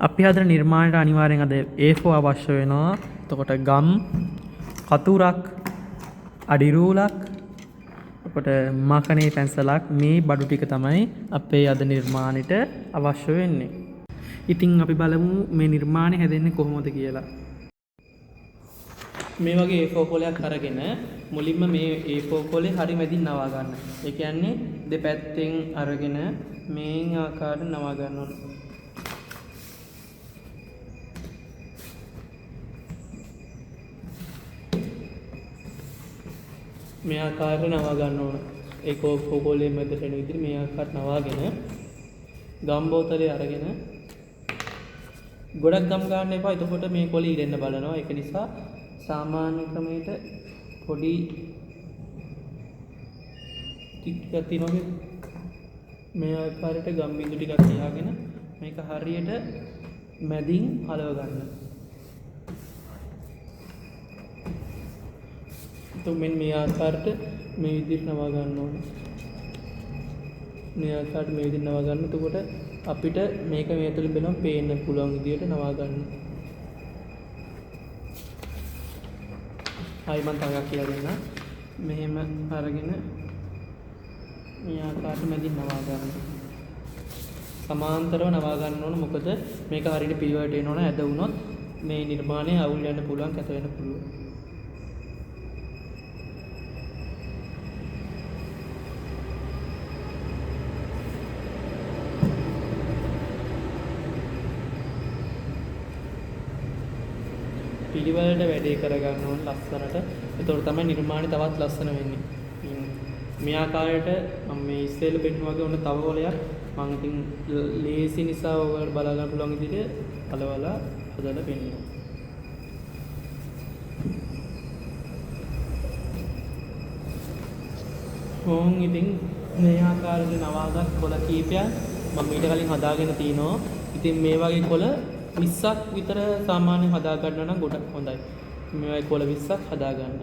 අපි හදන නිර්මාණයට අනිවාර්යෙන් අද A4 අවශ්‍ය වෙනවා. එතකොට ගම්, කතුරක්, අඩිරූලක්, එතකොට මකනේ පැන්සලක් මේ බඩු ටික තමයි අපේ අද නිර්මාණයට අවශ්‍ය වෙන්නේ. ඉතින් අපි බලමු මේ නිර්මාණය හැදෙන්නේ කොහොමද කියලා. මේ වගේ A4 කොලයක් අරගෙන මුලින්ම මේ A4 කොලේ හරි මැදින් නවා ගන්න. ඒ කියන්නේ දෙපැත්තෙන් අරගෙන මේ ආකාරයට නවා ගන්න ඕන. මේ ආකාරයට නවා ගන්න ඕන. ඒ කොලේ මැදට එන විදිහට මේ ආකාරයට නවාගෙන ගම් බෝතලේ අරගෙන ගොඩක් ගම් ගන්න එපා. එතකොට මේ කොලේ ඉරෙන්න බලනවා. ඒක නිසා සාමාන්‍ය ක්‍රමයට පොඩි ටිකක් තියනවා. මේ ආකාරයට ගම් බිඳු ටිකක් තියාගෙන මේක හරියට මැදින් හලව ගන්න. මෙන්න මේ ආකාරයට මේ විදිහට නවා ගන්න ඕනේ. මේ ආකාරයට මේ විදිහට නවා ගන්න. එතකොට අපිට මේක මේ තුලින් බලන්න පේන්න පුළුවන් විදිහට නවා ගන්න. ආයි මම තාගක් කියලා දෙන්න. මෙහෙම අරගෙන මේ ආකාරයට මැදින් නවා ගන්න. සමාන්තරව නවා ගන්න ඕන. මොකද මේක හරියට පිළිවෙලට එන්න ඕන. ඇද වුණොත් මේ නිර්මාණය අවුල් යන්න පුළුවන්, කැත වෙන්න පුළුවන්. පිළිවෙලට වැඩේ කරගන්න ඕන ලස්සනට. එතකොට තමයි නිර්මාණය තවත් ලස්සන වෙන්නේ. මේ ආකාරයට මම මේ ඉස්සෙල්ලා පෙන්නුවා වගේ ඔන්න තව කොලයක් මම ඉතින් ලේසි නිසා ඔයාලට බලා ගන්න පුළුවන් විදිහට අලවලා හදලා පෙන්නුවා. ඉතින් මේ ආකාරයට නවාගත් කොළ කීපයක් මම ඊට කලින් හදාගෙන තිනවා. ඉතින් මේ වගේ කොළ 20ක් විතර සාමාන්‍යයෙන් හදා ගන්නවා නම් ගොඩක් හොඳයි. මේ වගේ කොළ 20ක් හදා ගන්න.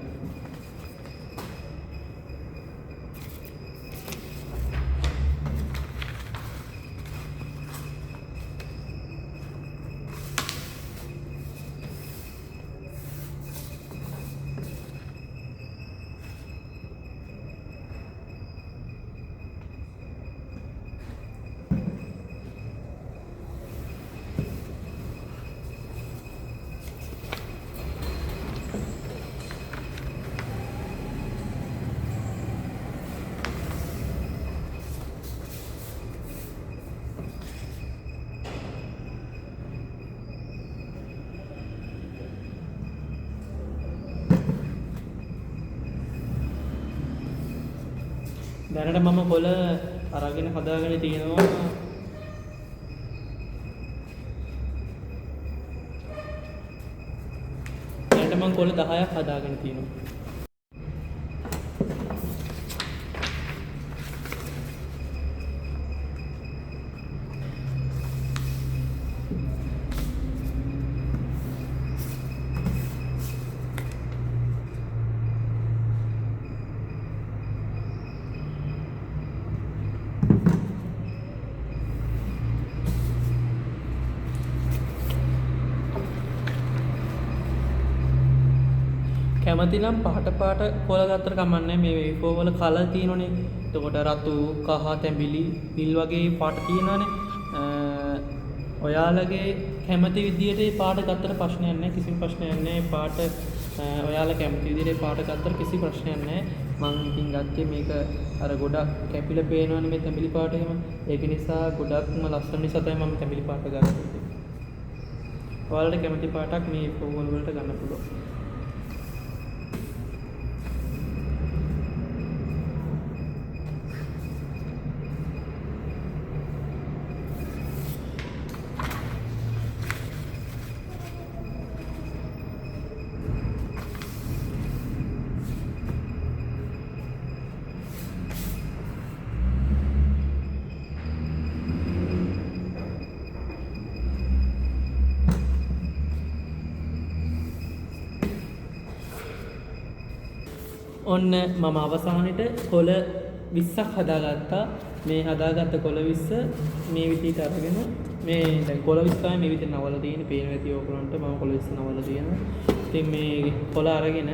දැනට මම කොළ අරගෙන හදාගෙන තියෙනවා. දැනට මම කොළ 10ක් හදාගෙන තියෙනවා. කැමති නම් පාට කොළ ගත්තට කමන්නේ. මේ A4 වල කලර් තියෙනවනේ. එතකොට රතු, කහ, තැඹිලි, නිල් වගේ පාට තියෙනවනේ. ඔයාලගේ කැමති විදියට මේ පාට ගත්තට ප්‍රශ්නයක් නැහැ. කිසිම ප්‍රශ්නයක් නැහැ. පාට ඔයාලා කැමති විදියට පාට ගත්තට කිසි ප්‍රශ්නයක් නැහැ. මම ඉතින් ගත්තේ මේක අර ගොඩක් කැපිලා පේනවනේ මේ තැඹිලි පාට එහෙම. ඒක නිසා ගොඩක්ම ලස්සන නිසා තමයි මම තැඹිලි පාට ගත්තේ. ඔයාලට කැමති පාටක් මේ A4 වලට ගන්න පුළුවන්. ඔන්න මම අවසානෙට කොළ 20ක් හදාගත්තා. මේ හදාගත්ත කොළ 20 මේ විදිහට අරගෙන මේ දැන් කොළ 20 තමයි මේ විදිහට නවලා තියෙන්නේ. පේනවා ඇති ඔයගොල්ලන්ට මම කොළ 20 නවලා තියෙනවා. ඉතින් මේ කොළ අරගෙන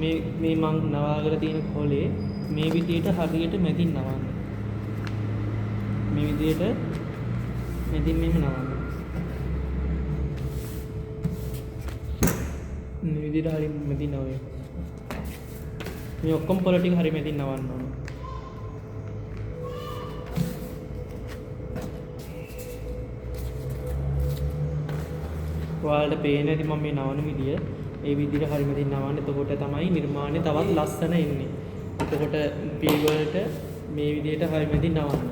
මේ මං නවාගෙන තියෙන කොළේ මේ විදිහට හරියට මැදින් නවන්න. මේ විදිහට මැදින් මෙහෙම නවන්න. මේ විදිහට හරිය මැදින් නවන්න. මේ ඔක්කොම කොළ ටික හරිය මැදින් නවන්න ඕන. ඔයාලට පේන්නේ නැති මම මේ නවන විදිය. ඒ විදිහට හරිය මැදින් නවන්න. එතකොට තමයි නිර්මාණය තවත් ලස්සන එන්නේ. එතකොට පී වලට මේ විදිහට හරිය මැදින් නවන්න.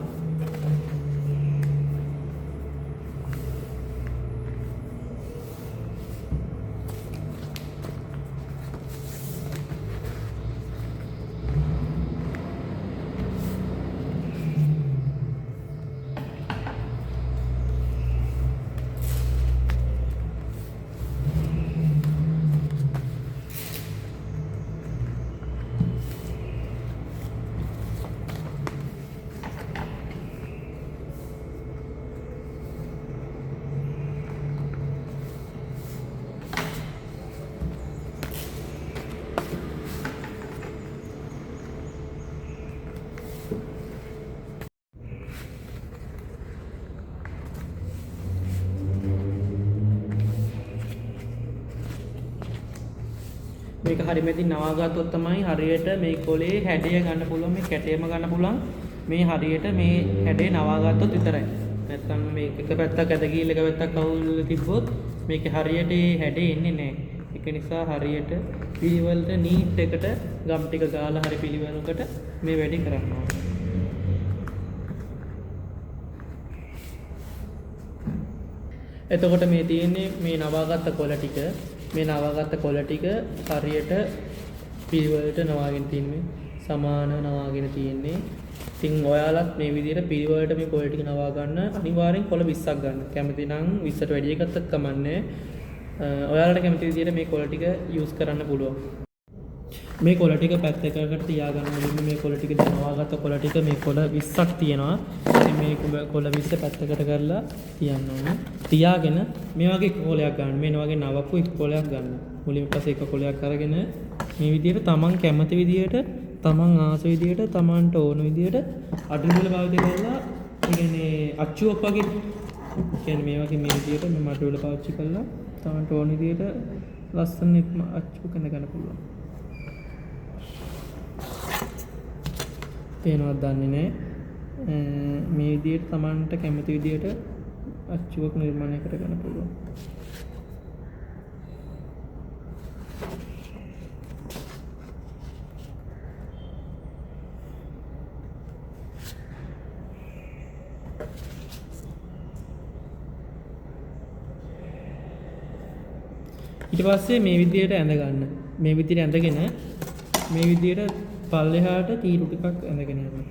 මේක හරිය මැදින් නවා ගත්තොත් තමයි හරියට මේ කොලේ හැඩය ගන්න පුළුවන් මේ කැටයම ගන්න පුළුවන් මේ හරියට මේ හැඩේ නවා ගත්තොත් විතරයි. නැත්නම් මේක එක පැත්තක් ඇද ගිහිල්ලා එක පැත්තක් අවුල් තිබ්බොත් මේකේ හරියට ඒ හැඩේ එන්නේ නැහැ. ඒක නිසා හරියට පිළිවෙලට නීට් එකට ගම් ටික ගාලා හරි පිළිවෙලකට මේ වැඩේ කරන්න ඕනේ. එතකොට මේ තියෙන්නේ මේ නවාගත්ත කොළ ටික මේ නවාගත්ත කොළ ටික හරියට පිළිවෙලට නවාගෙන තින්නේ සමාන නවාගෙන තියෙන්නේ. ඉතින් ඔයාලත් මේ විදිහට පිළිවෙලට මේ කොළ ටික නවා ගන්න අනිවාර්යෙන් කොළ 20ක් ගන්න. කැමති නම් 20ට වැඩි එකක් කමන්නේ. ඔයාලට කැමති විදිහට මේ කොළ ටික යූස් කරන්න පුළුවන්. මේ කොළ ටික පැත්තකට තියාගන්න ඕනේ. මේ කොළ ටික නවාගත්ත කොළ ටික මේ කොළ 20ක් තියෙනවා. ඉතින් මේ කොළ 20 පැත්තකට කරලා තියන්න ඕනේ. තියාගෙන මේ වගේ කොළයක් ගන්න. මේ වගේ නවපු එක කොළයක් ගන්න. මුලින්ම පස්සේ එක කොළයක් අරගෙන මේ විදිහට තමන් කැමති විදිහට තමන් ආස විදිහට තමන්ට ඕන විදිහට අඩු වල පාවිච්චි කරලා ඒ කියන්නේ අච්චුවක් වගේ කියන්නේ මේ වගේ මේ විදිහට මේ මඩ වල පාවිච්චි කරලා තමන්ට ඕන විදිහට ලස්සන අච්චුවක් ගන්න පුළුවන්. පේනවද දන්නේ නැහැ. මේ විදිහට තමන්ට කැමති විදිහට අච්චුවක් නිර්මාණය කරගන්න පුළුවන්. ඊට පස්සේ මේ විදිහට ඇඳ ගන්න. මේ විදිහට ඇඳගෙන මේ විදිහට පල්ලෙහාට තීරු ටිකක් ඇඳගෙන යනවා.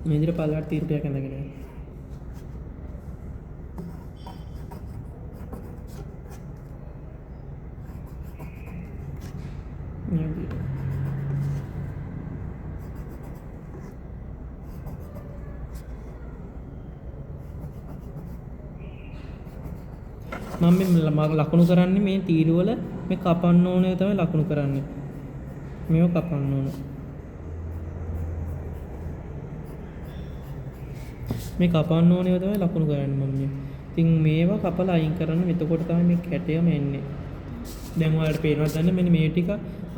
මේ විදිහට පල්ලෙහාට තීරු ටිකක් ඇඳගෙන යනවා. මේ විදිහට මම මේ ලකුණු කරන්නේ මේ තීරුවල මේ කපන්න ඕනේ තමයි ලකුණු කරන්නේ. මේව කපන්න ඕනේ. මේ කපන්න ඕනේ තමයි ලකුණු කරන්නේ මම මේ. ඉතින් මේවා කපලා අයින් කරන්න. එතකොට තමයි මේ කැටයම එන්නේ. දැන් ඔයාලට පේනවද දන්නේ මෙන්න මේ ටික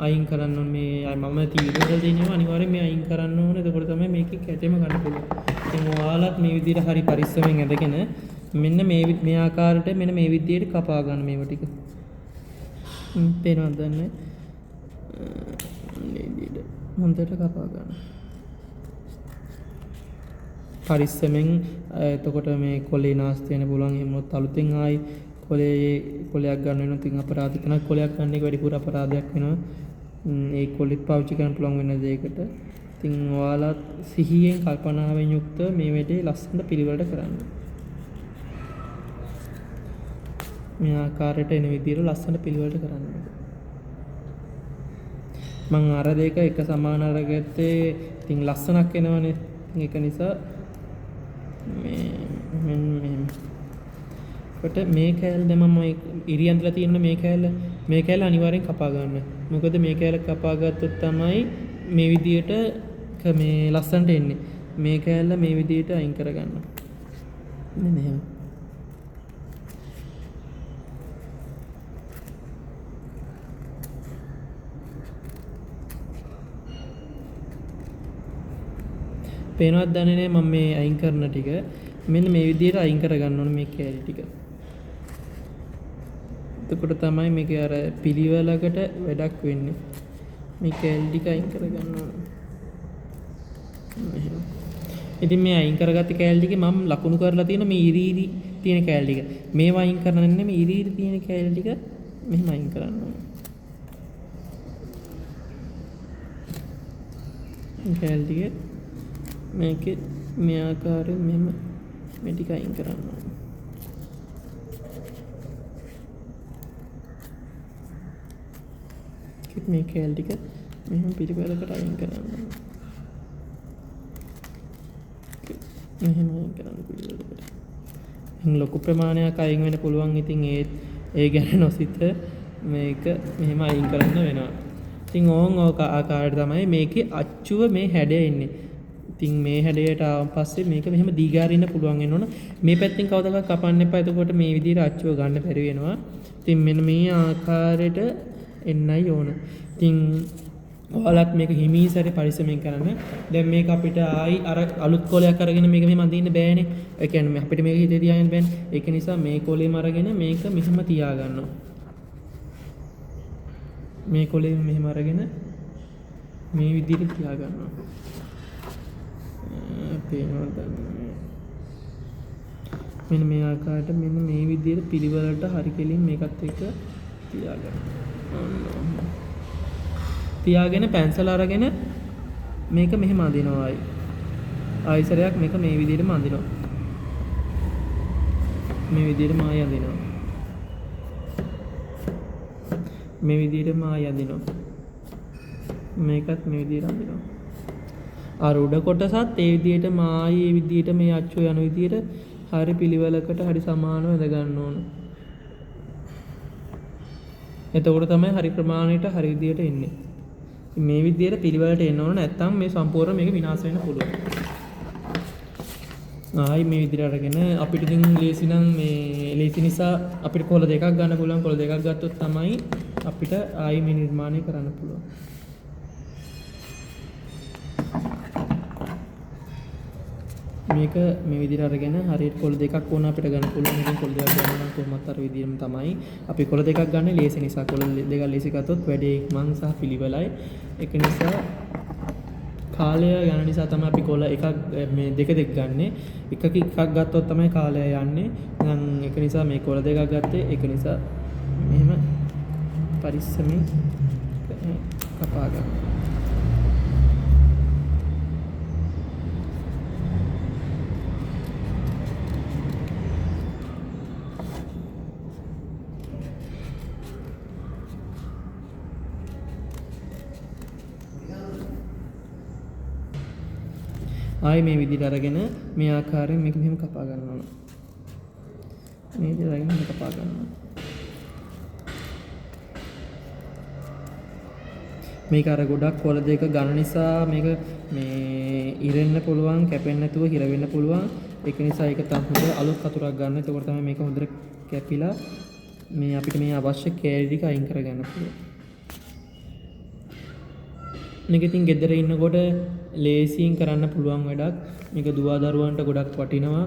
අයින් කරන්න ඕනේ. මේ මම තීරුවල දෙනවා අනිවාර්යෙන් මේ අයින් කරන්න ඕනේ. එතකොට තමයි මේකේ කැටයම ගන්න පුළුවන්. ඉතින් ඔයාලත් මේ විදිහට හරි පරිස්සමෙන් ඇඳගෙන මෙන්න මේ ආකාරයට මෙන්න මේ විදිහට කපා ගන්න මේව ටික. පේනවද දන්නේ? මේ විදිහට හොඳට කපා ගන්න. පරිස්සමෙන් එතකොට මේ කොලේ නාස්ති වෙන්න පුළුවන්. එහෙම වුණොත් අලුතෙන් ආයි කොලයක් ගන්න වෙනවා. ඉතින් අපරාධ කරන කොලයක් ගන්න එක වැඩිපුර අපරාධයක් වෙනවා. ඒ කොලෙත් පාවිච්චි කරන්න පුළුවන් වෙන දෙයකට. ඉතින් ඔයාලා සිහියෙන් කල්පනාවෙන් යුක්ත මේ වැඩේ ලස්සනට පිළිවෙලට කරන්න. මේ ආකාරයට එන විදිහට ලස්සනට පිළිවෙලට කරන්න ඕනේ. මම අර දෙක එක සමාන අරගත්තේ ඉතින් ලස්සනක් එනවනේ. ඒක නිසා මේ මෙන්න මෙහෙම. කොට මේ කෑල්ල දැන් මම ඉරියන්තලා තියෙන මේ කෑල්ල අනිවාර්යෙන් කපා ගන්න. මොකද මේ කෑල්ල කපා ගත්තොත් තමයි මේ විදියට මේ ලස්සනට එන්නේ. මේ කෑල්ල මේ විදියට අයින් කරගන්න. මෙන්න එහෙම. පේනවත් දන්නේ නැහැ මම මේ අයින් කරන ටික. මෙන්න මේ විදියට අයින් කරගන්න ඕනේ මේ කෑලි ටික. එතකොට තමයි මේක අර පිළිවෙලකට වැඩක් වෙන්නේ. මේ කෑලි ටික අයින් කරගන්න ඕනේ. එහෙනම් ඉතින් මේ අයින් කරගත්ත කෑලි ටික මම ලකුණු කරලා තියෙන මේ ඉරි තියෙන කෑලි ටික. මේවා අයින් කරන්නේ නෙමෙයි ඉරි තියෙන කෑලි ටික මෙහෙම අයින් කරන්න ඕනේ. මේ කෑලි ටික මේකේ මේ ආකාරයෙන් මෙහෙම මේ ටික අයින් කරන්න ඕනේ. මේ කෑලි ටික මෙහෙම පිළිවෙලකට අයින් කරන්න ඕනේ. මෙහෙම අයින් කරන්න පිළිවෙලකට. ලොකු ප්‍රමාණයක් අයින් වෙන්න පුළුවන්. ඉතින් ඒ ගැන නොසිත මේක මෙහෙම අයින් කරන්න වෙනවා. ඉතින් ඕක ආකාරයට තමයි මේකේ අච්චුව මේ හැඩය එන්නේ. ඉතින් මේ හැඩයට ආවන් පස්සේ මේක මෙහෙම දීගාරින්න පුළුවන් වෙන්න ඕන. මේ පැත්තෙන් කවදාවත් කපන්න එපා. එතකොට මේ විදිහට අච්චුව ගන්න බැරි වෙනවා. ඉතින් මෙන්න මේ ආකාරයට එන්නයි ඕන. ඉතින් ඔයාලත් මේක හිමීසරේ පරිස්සමෙන් කරන්න. දැන් මේක අපිට ආයි අර අලුත් කොලයක් අරගෙන මේක මෙහෙම අඳින්න බෑනේ. ඒ කියන්නේ අපිට මේක හිතේ තියාගන්න බෑනේ. ඒක නිසා මේ කොලේම අරගෙන මේක මෙහෙම තියාගන්නවා. මේ කොලේ මෙහෙම අරගෙන මේ විදිහට තියාගන්නවා. පේනවද? මෙන්න මේ ආකාරයට මෙන්න මේ විදිහට පිළිවෙලට හරි කෙලින් මේකත් එක්ක තියාගන්න. තියාගෙන පැන්සල අරගෙන මේක මෙහෙම අඳිනවා ආයි. ආයිසරයක් මේක මේ විදිහටම අඳිනවා. මේ විදිහටම ආයි අඳිනවා. මේ විදිහටම ආයි අඳිනවා. මේකත් මේ විදිහට අඳිනවා. අර උඩ කොටසත් ඒ විදිහටම ආයි ඒ විදිහට මේ අච්චු යන විදිහට හරි පිළිවෙලකට හරි සමානව වැද ගන්න ඕන. එතකොට තමයි හරි ප්‍රමාණයට හරි විදිහට එන්නේ. මේ විදිහට පිළිවෙලට එන්න ඕන නැත්නම් මේ සම්පූර්ණ මේක විනාශ වෙන්න පුළුවන්. ආයි මේ විදිහට අරගෙන අපිට ඉතින් ලේසි නම් මේ ලේසි නිසා අපිට කොළ දෙකක් ගන්න පුළුවන්. කොළ දෙකක් ගත්තොත් තමයි අපිට ආයි මේ නිර්මාණය කරන්න පුළුවන්. මේක මේ විදිහට අරගෙන හරියට කොළ දෙකක් ඕන අපිට ගන්න පුළුවන්. ඉතින් කොළ දෙකක් ගන්න නම් කොහොමත් අර විදිහම තමයි. අපි කොළ දෙකක් ගන්න ලේසි නිසා කොළ දෙකක් ලේසි ගත්තොත් වැඩේ ඉක්මන් සහ පිළිවෙලයි. ඒක නිසා කාලය යන නිසා තමයි අපි කොළ එකක් මේ දෙක ගන්නෙ. එකක එකක් ගත්තොත් තමයි කාලය යන්නේ. දැන් ඒක නිසා මේ කොළ දෙකක් ගත්තේ. ඒක නිසා මෙහෙම පරිස්සමින් කපා ගන්න. ආයි මේ විදිහට අරගෙන මේ ආකාරයෙන් මේක මෙහෙම කපා ගන්න ඕන. මේ විදිහට අරගෙන කපා ගන්න ඕන. මේක අර ගොඩක් කොළ දෙක ගන්න නිසා මේක මේ ඉරෙන්න පුළුවන්, කැපෙන්න නැතුව හිර වෙන්න පුළුවන්. ඒක නිසා ඒක තමයි අලුත් කතුරක් ගන්න. එතකොට තමයි මේක හොඳට කැපිලා මේ අපිට මේ අවශ්‍ය කෑලි ටික අයින් කරගන්න පුළුවන්. මේක ඉතින් ගෙදර ඉන්නකොට ලේසියෙන් කරන්න පුළුවන් වැඩක්. මේක දුවා දරුවන්ට ගොඩක් වටිනවා.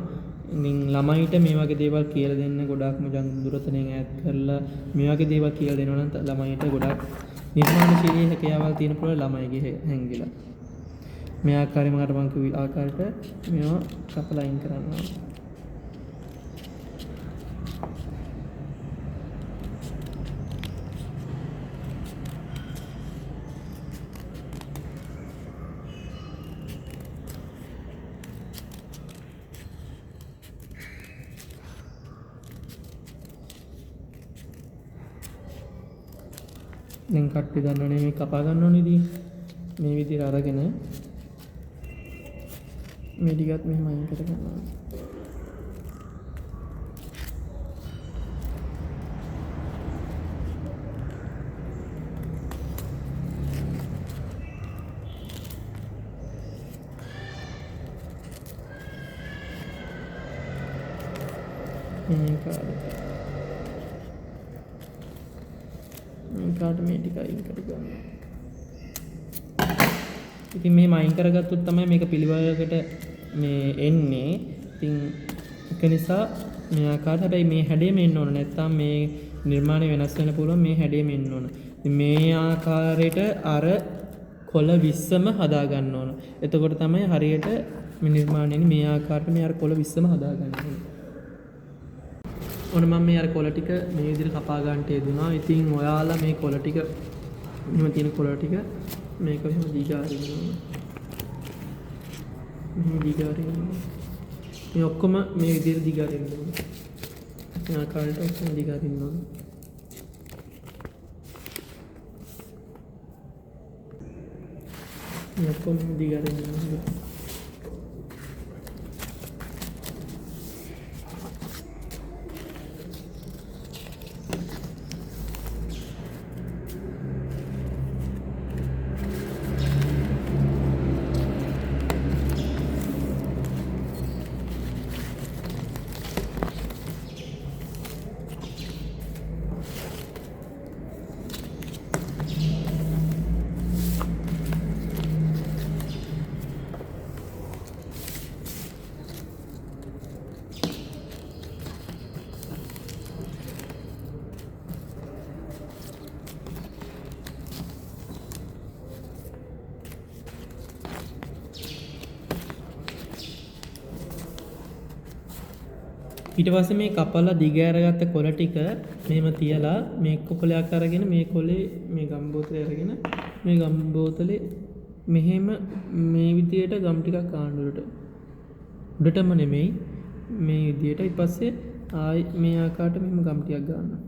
ඉතින් ළමයිට මේ වගේ දේවල් කියලා දෙන්න ගොඩක්ම දුරතනෙන් ඈත් කරලා මේ වගේ දේවල් කියලා දෙනවා නම් ළමයිට ගොඩක් නිර්මාණශීලී හැකියාවල් තියෙන පුළුවන් ළමයිගේ හැංගිලා. මේ ආකාරයෙන් මම කිව්ව ආකාරයට මේවා කපලා අයින් කරනවා. දැන් කට්ටි දන්නවනේ මේ කපා ගන්න ඕනේ ඉතින් මේ විදිහට අරගෙන මේ ටිකත් මෙහෙම අයින් කර ගන්නවා. මේකට මේ ටික අයින් කර ගන්නවා. ඉතින් මේ අයින් කරගත්තොත් තමයි මේක පිළිවෙලකට මේ එන්නේ. ඉතින් ඒක නිසා මේ ආකාරයට හැබැයි මේ හැඩයම එන්න ඕන. නැත්නම් මේ නිර්මාණය වෙනස් වෙන්න පුළුවන් මේ හැඩයම එන්න ඕන. ඉතින් මේ ආකාරයට අර කොළ 20ම හදා ගන්න ඕන. එතකොට තමයි හරියට මේ නිර්මාණයනේ මේ ආකාරයට මේ අර කොළ 20ම හදා ගන්න ඕන. ඔන්න මම මේ අර කොළ ටික මේ විදිහට කපා ගන්නට යෙදුනා. ඉතින් ඔයාලා මේ කොළ ටික මෙහෙම තියෙන කොළ ටික මේක මෙහෙම දීගාරින්න ඕන. මෙහෙම දීගාරින්න ඕන. මේ ඔක්කොම මේ විදිහට දීගාරින්න ඕන. මේ ආකාරයට ඔක්කොම දීගාරින්න ඕන. මේ ඔක්කොම දීගාරින්න ඕන. ඊට පස්සේ මේ කපලා දිග අරගත්ත කොළ ටික මෙහෙම තියලා මේ කොළයක් අරගෙන මේ කොළේ මේ ගම් බෝතලේ අරගෙන මේ ගම් බෝතලේ මෙහෙම මේ විදියට ගම් ටිකක් ගන්න උඩටම නෙමෙයි මේ විදියට ඊට පස්සේ ආයි මේ ආකාරයට මෙහෙම ගම් ටිකක් ගන්නවා.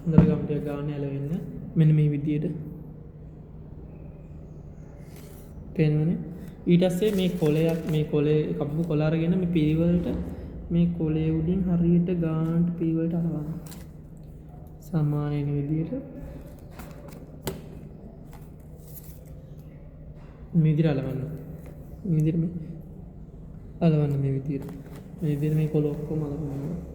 හොඳට ගම් ටිකක් ගන්න ඇලවෙන්න මෙන්න මේ විදියට පේනවනේ. ඊට පස්සේ මේ කොළයක් මේ කොළේ කපපු කොළ අරගෙන මේ පිළිවෙලට මේ කොළේ උඩින් හරියට ගානට පිළිවෙලට අරවන්න. සමාන වෙන විදියට මේ විදියට අලවන්න. මේ විදියට මේ අලවන්න මේ විදියට. මේ විදියට මේ කොළ ඔක්කොම අලවන්න.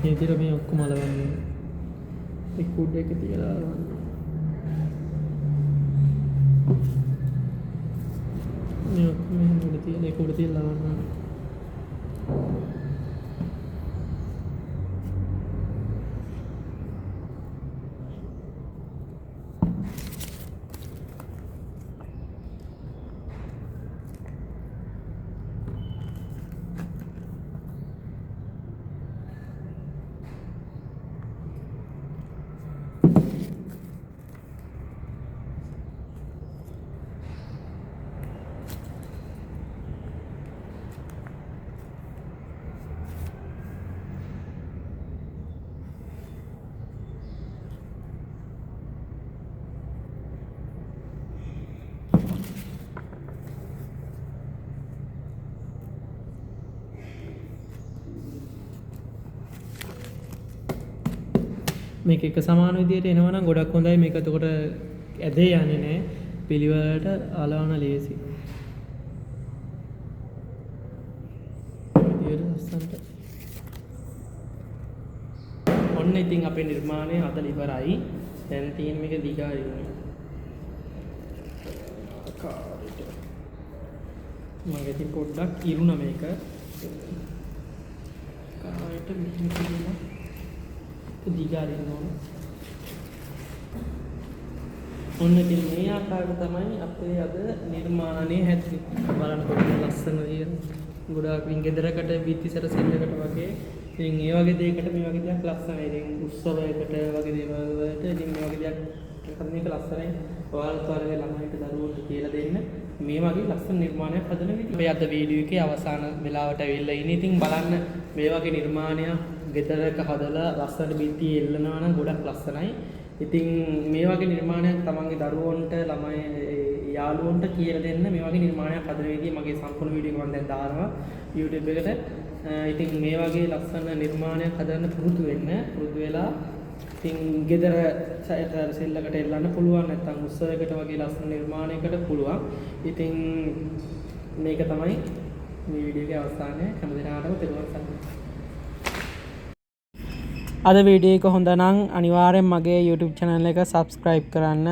මේ විදිහට මේ ඔක්කොම අලවන්න. ඒ කුඩ එක තියලා අලවන්න. මේ ඔක්කොම මෙහෙම උඩ තියලා ඒ කුඩ තියලා අලවන්න. මේක එක සමාන විදියට එනවා නම් ගොඩක් හොඳයි. මේක එතකොට ඇදේ යන්නේ නැහැ. පිළිවෙලට අලවන ලේසි. විදියට ලස්සනට. ඔන්න ඉතින් අපේ නිර්මාණය හදලා ඉවරයි. දැන් තියෙන මේක දිගාරින්න. මම ඉතින් පොඩ්ඩක් ඉරුණා මේක. කායට මෙහෙම කියලා දිගාරින්න ඕන. ඔන්න ඉතින් මේ ආකාරයට තමයි අපේ අද නිර්මාණය හැදෙන්නේ. බලන්න කොහොමද ලස්සනද කියලා. ගොඩාක් වින් ගෙදරකට බිත්ති සැරසෙල්ලකට වගේ ඉතින් ඒ වගේ දෙයකට මේ වගේ දෙයක් ලස්සනයි. ඉතින් උත්සවයකට වගේ දේවල් වලට ඉතින් මේ වගේ දෙයක් කරන එක ලස්සනයි. ඔයාලත් වගේ ළමයින්ට දරුවන්ට කියලා දෙන්න මේ වගේ ලස්සන නිර්මාණයක් හදන විදිහ. මේ අද වීඩියෝ එකේ අවසාන වෙලාවට ඇවිල්ලා ඉන්නේ. ඉතින් බලන්න මේ වගේ නිර්මාණයක් ගෙදරක හදලා ලස්සනට බිත්තියේ එල්ලනවා නම් ගොඩක් ලස්සනයි. ඉතින් මේ වගේ නිර්මාණයක් තමන්ගේ දරුවන්ට ළමයි යාළුවන්ට කියලා දෙන්න මේ වගේ නිර්මාණයක් හදන විදිහ මගේ සම්පූර්ණ වීඩියෝ එක මම දැන් දානවා YouTube එකට. ඉතින් මේ වගේ ලස්සන නිර්මාණයක් හදන්න පුරුදු වෙන්න. පුරුදු වෙලා ඉතින් ගෙදර සෙල්ලකට එල්ලන්න පුළුවන් නැත්නම් උත්සවයකට වගේ ලස්සන නිර්මාණයකට පුළුවන්. ඉතින් මේක තමයි මේ වීඩියෝ එකේ අවසානය. හැමදෙනාටම තෙරුවන් සරණයි. අද වීඩියෝ එක හොඳ නම් අනිවාර්යෙන් මගේ YouTube channel එක subscribe කරන්න,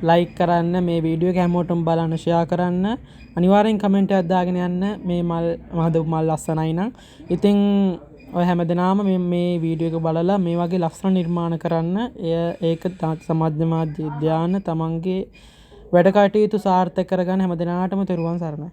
like කරන්න, මේ වීඩියෝ එක හැමෝටම බලන්න share කරන්න. අනිවාර්යෙන් කමෙන්ට් එකක් දාගෙන යන්න මේ මල් ලස්සනයි නම්. ඉතින් ඔය හැමදෙනාම මේ වීඩියෝ එක බලලා මේ වගේ ලස්සන නිර්මාණ කරන්න. ඒක සමාජ මාධ්‍ය ධ්‍යාන තමන්ගේ වැඩ කටයුතු සාර්ථක කරගන්න හැමදෙනාටම තෙරුවන් සරණයි.